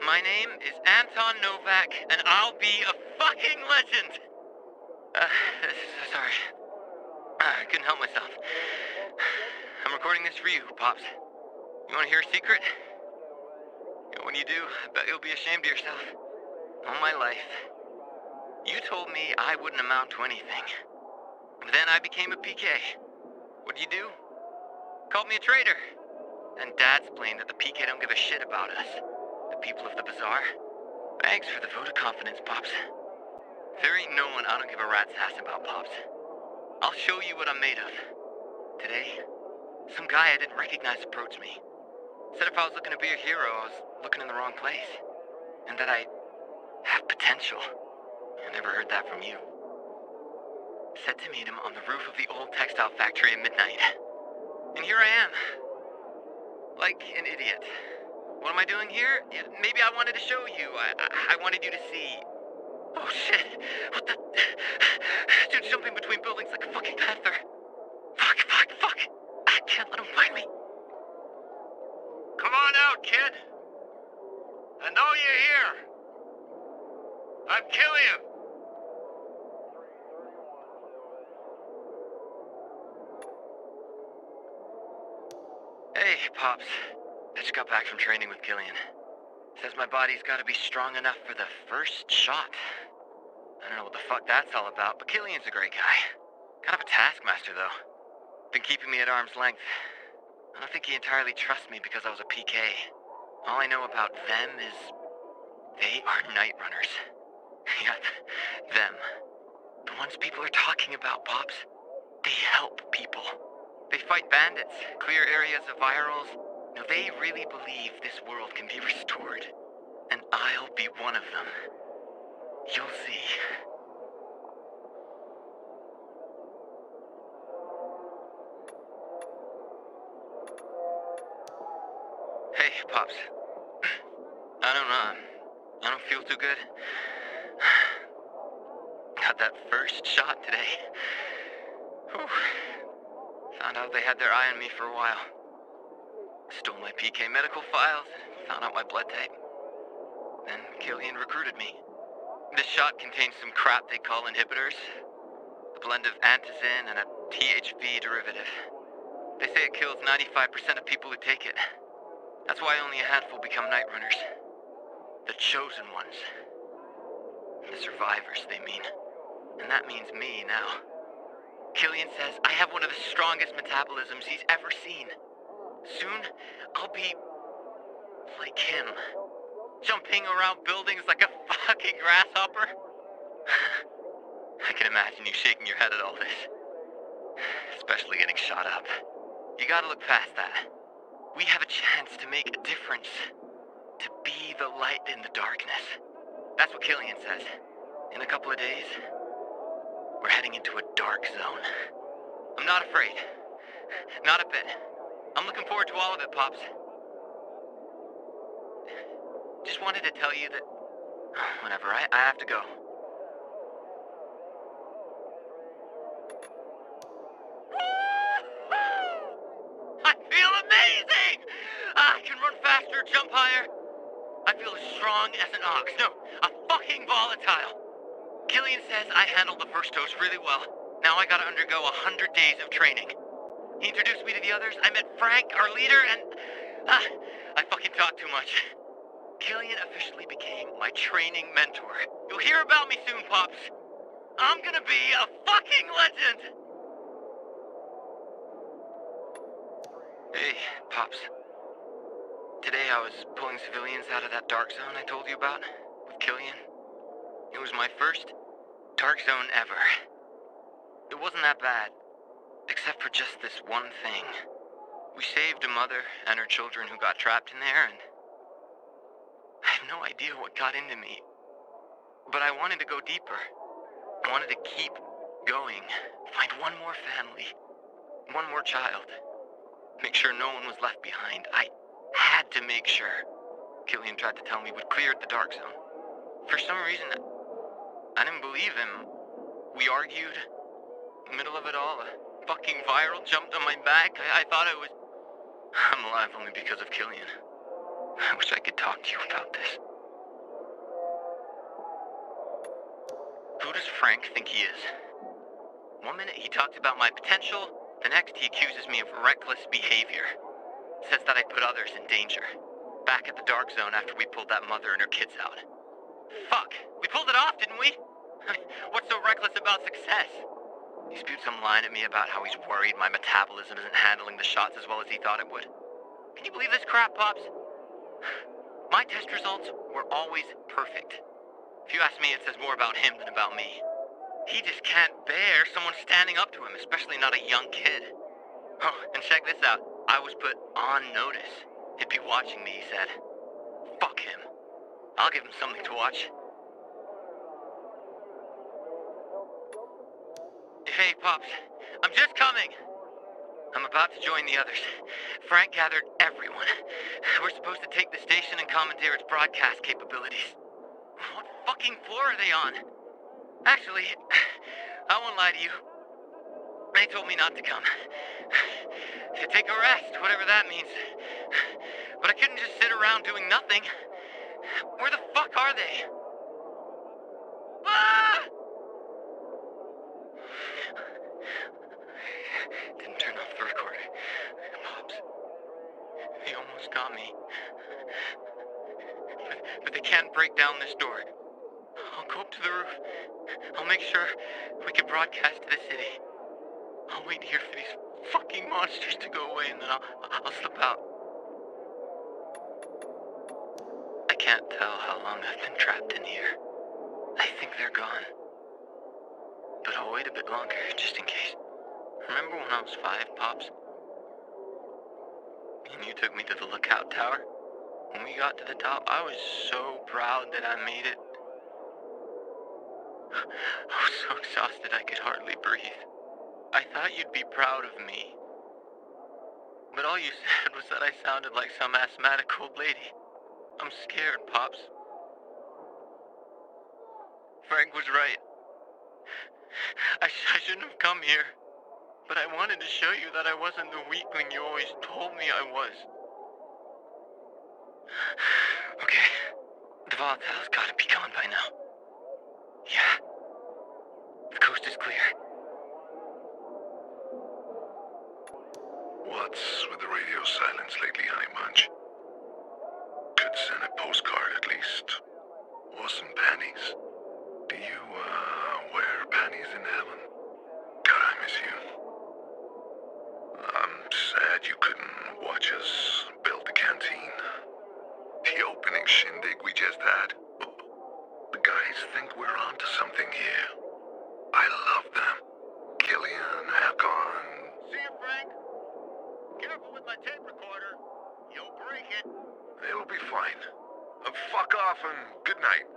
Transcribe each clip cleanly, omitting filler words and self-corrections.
My name is Anton Novak, and I'll be a fucking legend! Sorry. I couldn't help myself. I'm recording this for you, Pops. You wanna hear a secret? When you do, I bet you'll be ashamed of yourself. All my life, you told me I wouldn't amount to anything. But then I became a PK. What'd you do? Called me a traitor. And Dad's blamed that the PK don't give a shit about us. The people of the bazaar. Thanks for the vote of confidence, Pops. There ain't no one I don't give a rat's ass about, Pops. I'll show you what I'm made of. Today, some guy I didn't recognize approached me. Said if I was looking to be a hero, I was looking in the wrong place. And that I have potential. I never heard that from you. Said to meet him on the roof of the old textile factory at midnight. And here I am. Like an idiot. What am I doing here? Yeah, maybe I wanted to show you. I wanted you to see. Oh shit. What the? Dude's jumping between buildings like a fucking panther. Fuck. I can't let him find me. Come on out, kid. I know you're here. I'm killing you. Hey, Pops. I just got back from training with Killian. Says my body's gotta be strong enough for the first shot. I don't know what the fuck that's all about, but Killian's a great guy. Kind of a taskmaster, though. Been keeping me at arm's length. I don't think he entirely trusts me because I was a PK. All I know about them is they are Nightrunners. Yep, them. The ones people are talking about, Pops. They help people. They fight bandits, clear areas of virals. Now, they really believe this world can be restored. And I'll be one of them. You'll see. Hey, Pops. I don't feel too good. Got that first shot today. Whew. Found out they had their eye on me for a while. Stole my PK medical files, found out my blood type. Then Killian recruited me. This shot contains some crap they call inhibitors. A blend of antizin and a THV derivative. They say it kills 95% of people who take it. That's why only a handful become Nightrunners. The chosen ones. The survivors, they mean. And that means me now. Killian says I have one of the strongest metabolisms he's ever seen. Soon, I'll be like him. Jumping around buildings like a fucking grasshopper. I can imagine you shaking your head at all this. Especially getting shot up. You gotta look past that. We have a chance to make a difference. To be the light in the darkness. That's what Killian says. In a couple of days, we're heading into a dark zone. I'm not afraid. Not a bit. I'm looking forward to all of it, Pops. Just wanted to tell you that... Whatever, I have to go. I feel amazing! I can run faster, jump higher. I feel as strong as an ox. No, a fucking volatile. Killian says I handled the first dose really well. Now I gotta undergo 100 days of training. He introduced me to the others. I met Frank, our leader, and... I fucking talk too much. Killian officially became my training mentor. You'll hear about me soon, Pops. I'm gonna be a fucking legend! Hey, Pops. Today I was pulling civilians out of that dark zone I told you about, with Killian. It was my first dark zone ever. It wasn't that bad, except for just this one thing. We saved a mother and her children who got trapped in there, and I have no idea what got into me. But I wanted to go deeper. I wanted to keep going, find one more family, one more child. Make sure no one was left behind. I had to make sure. Killian tried to tell me we'd cleared the dark zone. For some reason, I didn't believe him. We argued. In the middle of it all, a fucking viral jumped on my back. I thought I'm alive only because of Killian. I wish I could talk to you about this. Who does Frank think he is? One minute he talks about my potential, the next he accuses me of reckless behavior. Says that I put others in danger. Back at the dark zone after we pulled that mother and her kids out. Fuck, we pulled it off, didn't we? What's so reckless about success? He spewed some line at me about how he's worried my metabolism isn't handling the shots as well as he thought it would. Can you believe this crap, Pops? My test results were always perfect. If you ask me, it says more about him than about me. He just can't bear someone standing up to him, especially not a young kid. Oh, and check this out. I was put on notice. He'd be watching me, he said. Fuck him. I'll give him something to watch. Hey, Pops. I'm just coming. I'm about to join the others. Frank gathered everyone. We're supposed to take the station and commandeer its broadcast capabilities. What fucking floor are they on? Actually, I won't lie to you. They told me not to come. To take a rest, whatever that means. But I couldn't just sit around doing nothing. Where the fuck are they? Ah! Didn't turn off the recorder. Pops. They almost got me. But they can't break down this door. I'll go up to the roof. I'll make sure we can broadcast to the city. I'll wait here for these fucking monsters to go away and then I'll slip out. I can't tell how long I've been trapped in here. I think they're gone. But I'll wait a bit longer, just in case. Remember when I was 5, Pops? And you took me to the lookout tower? When we got to the top, I was so proud that I made it. I was so exhausted I could hardly breathe. I thought you'd be proud of me. But all you said was that I sounded like some asthmatic old lady. I'm scared, Pops. Frank was right. I shouldn't have come here. But I wanted to show you that I wasn't the weakling you always told me I was. Okay. The volatile's gotta be gone by now. Yeah. The coast is clear. What's with the radio silence lately, honey bunch? Could send a postcard at least. Or some panties. Do you, wear panties in heaven? God, I miss you. I'm sad you couldn't watch us build the canteen. The opening shindig we just had. The guys think we're onto something here. I love them. Killian, Hakon. See you, Frank. Careful with my tape recorder. You'll break it. It'll be fine. Fuck off and good night.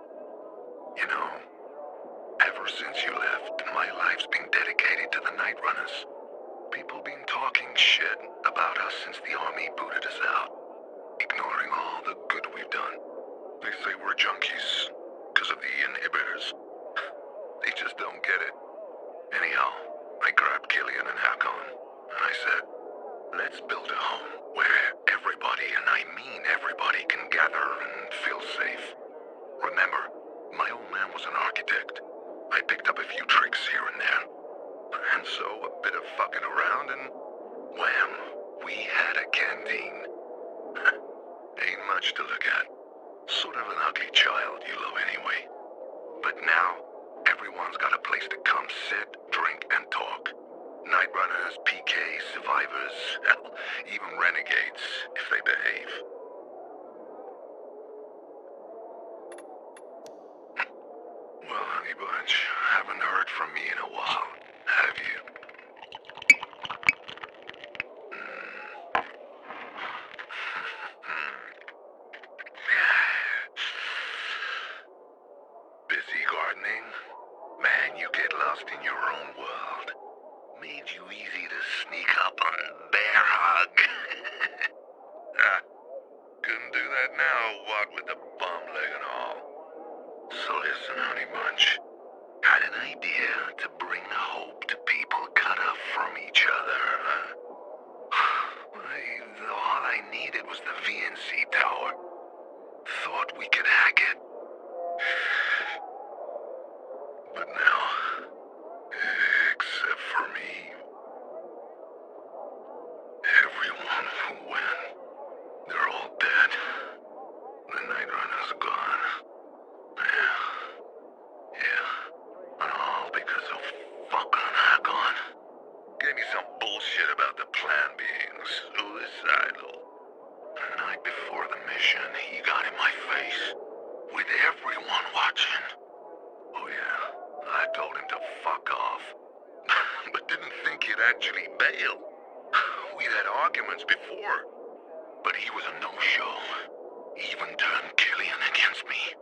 You know, ever since you left, my life's been dedicated to the Nightrunners. People been talking shit about us since the army booted us out, ignoring all the good we've done. They say we're junkies because of the inhibitors. They just don't get it. Anyhow, I grabbed Killian and Hakon, and I said, let's build a home where everybody, and I mean everybody, can gather and feel safe. Remember, my old man was an architect. I picked up a few tricks here and there. And so a bit of fucking around and wham, we had a canteen. Ain't much to look at. Sort of an ugly child, you know, anyway. But now, everyone's got a place to come sit, drink, and talk. Nightrunners, PK, survivors, hell, even renegades, if they behave. Well, honey bunch, haven't heard from me in a while, have you? Busy gardening? Man, you get lost in your own world. Made you easy to sneak up on bear hug. Couldn't do that now, what with the bum leg and all. So listen, honey bunch. Had an idea to bring hope to people cut off from each other, huh? All I needed was the VNC tower. Thought we could hack it. But now was gone. Yeah. Yeah. And all because of fucking Hakon. Gave me some bullshit about the plan being suicidal. The night before the mission, he got in my face. With everyone watching. Oh yeah, I told him to fuck off. But didn't think he'd actually bail. We'd had arguments before. But he was a no-show. He even turned Killian against me.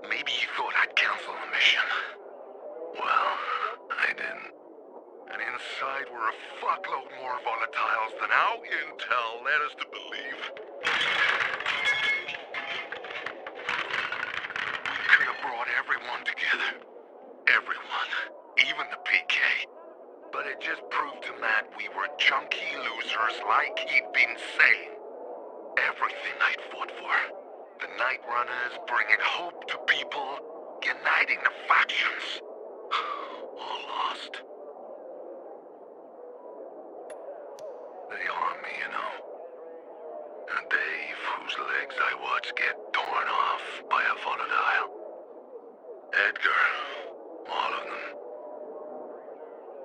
Maybe he thought I'd cancel the mission. Well, I didn't. And inside were a fuckload more volatiles than our intel led us to believe. We could have brought everyone together. Everyone. Even the PK. But it just proved to Matt we were chunky losers like he'd been saying. Everything I'd fought for. The Nightrunners bringing hope to people, uniting the factions. All lost. The army, you know. And Dave, whose legs I watched get torn off by a volatile. Edgar. All of them.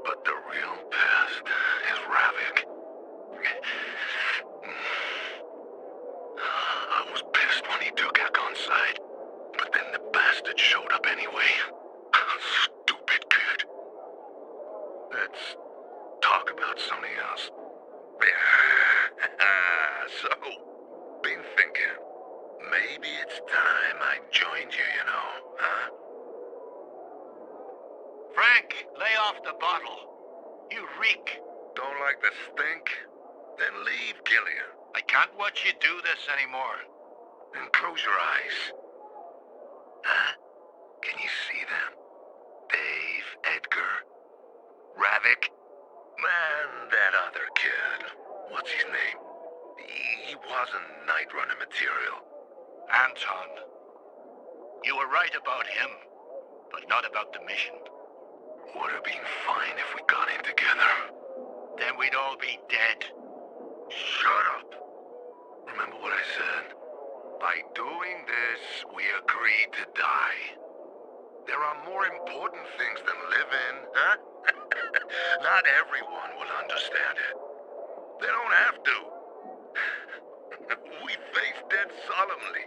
But the real pest is Ravik. I was pissed when he took Hakon's side, but then the bastard showed up anyway. Stupid kid. Let's talk about something else. So, been thinking, maybe it's time I joined you, you know, huh? Frank, lay off the bottle. You reek. Don't like the stink? Then leave, Killian. I can't watch you do this anymore. Then close your eyes. Huh? Can you see them? Dave, Edgar, Ravik? Man, that other kid. What's his name? He wasn't Nightrunner material. Anton. You were right about him, but not about the mission. Would have been fine if we got in together. Then we'd all be dead. Shut up. Remember what I said? By doing this, we agreed to die. There are more important things than living, huh? Not everyone will understand it. They don't have to. We face death solemnly.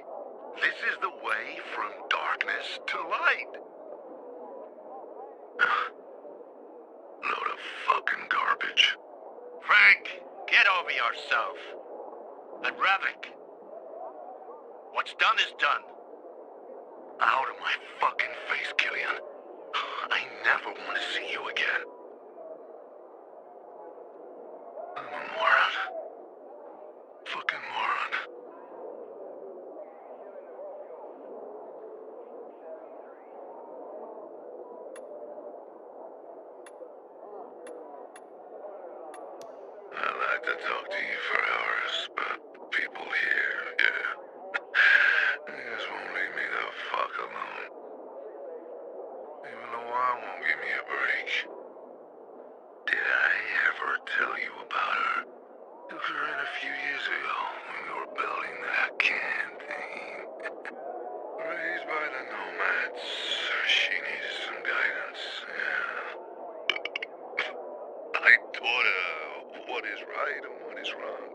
This is the way from darkness to light. Load of fucking garbage. Frank, get over yourself. And Ravik, what's done is done. Out of my fucking face, Killian. I never want to see you again. I'm a moron. Fucking moron. I'd like to talk to you for hours, but people here, yeah. They just won't leave me the fuck alone. Even though I won't give me a break. Did I ever tell you about her? Took her in a few years ago when we were building that canteen. Raised by the nomads, she needed some guidance, yeah. I taught her what is right and what is wrong.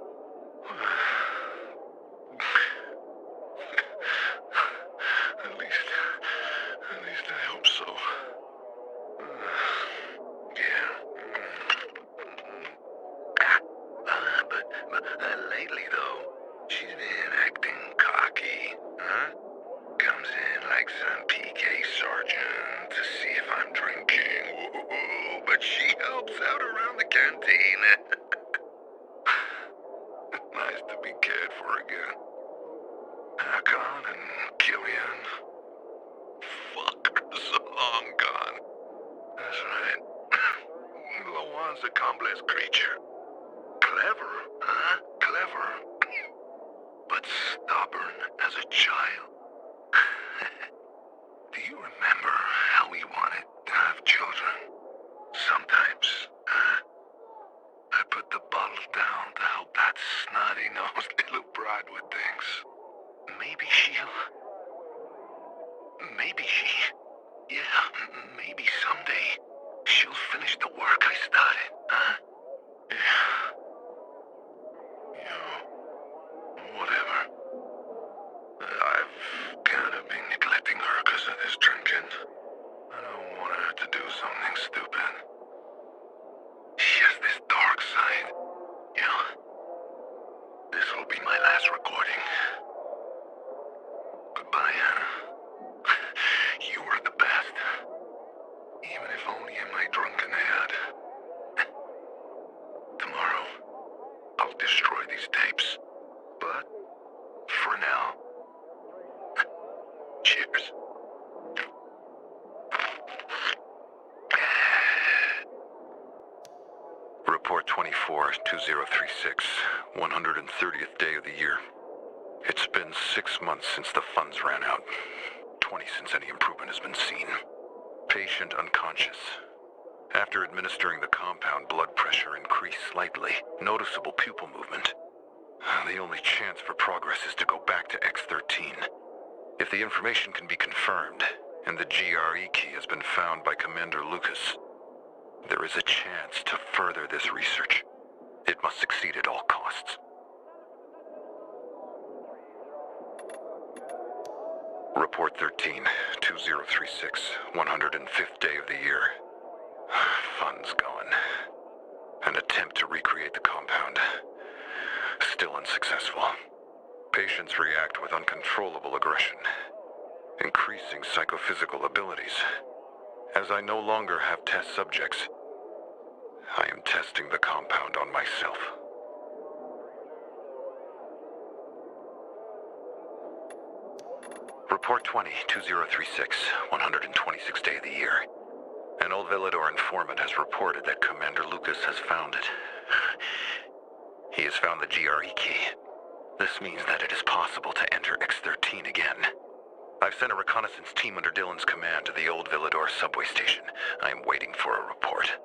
At least I hope so. Yeah. But lately though, she's been acting cocky, huh? Comes in like some PK sergeant to see if I'm drinking. Whoa, but she helps out around the canteen. Nice to be cared for again. Hakon and Killian. Fuckers long gone. That's right. Lawan's a complex creature. Clever, huh? Clever. But stubborn as a child. Do you remember how we wanted to have children? Sometimes, huh? I put the bottle down to help that snotty-nosed little bride with things. Maybe she'll maybe maybe someday she'll finish the work I started, huh? Whatever. I've kind of been neglecting her because of this drinking. I don't want her to do something stupid. She has this dark side. This will be my last recording. Goodbye, Anna. You were the best. Even if only in my drunken head. Tomorrow, I'll destroy these tapes. But, for now, cheers. Report 24-2036, 130th day of the year. It's been 6 months since the funds ran out. 20 since any improvement has been seen. Patient unconscious. After administering the compound, blood pressure increased slightly. Noticeable pupil movement. The only chance for progress is to go back to X-13. If the information can be confirmed, and the GRE key has been found by Commander Lucas, there is a chance to further this research. It must succeed at all costs. Report 13-2036, 105th day of the year. Funds gone. An attempt to recreate the compound. Still unsuccessful. Patients react with uncontrollable aggression. Increasing psychophysical abilities. As I no longer have test subjects, I am testing the compound on myself. Report 20-2036, 126th day of the year. An old Villador informant has reported that Commander Lucas has found it. He has found the GRE key. This means that it is possible to enter X-13 again. I've sent a reconnaissance team under Dylan's command to the old Villador subway station. I am waiting for a report.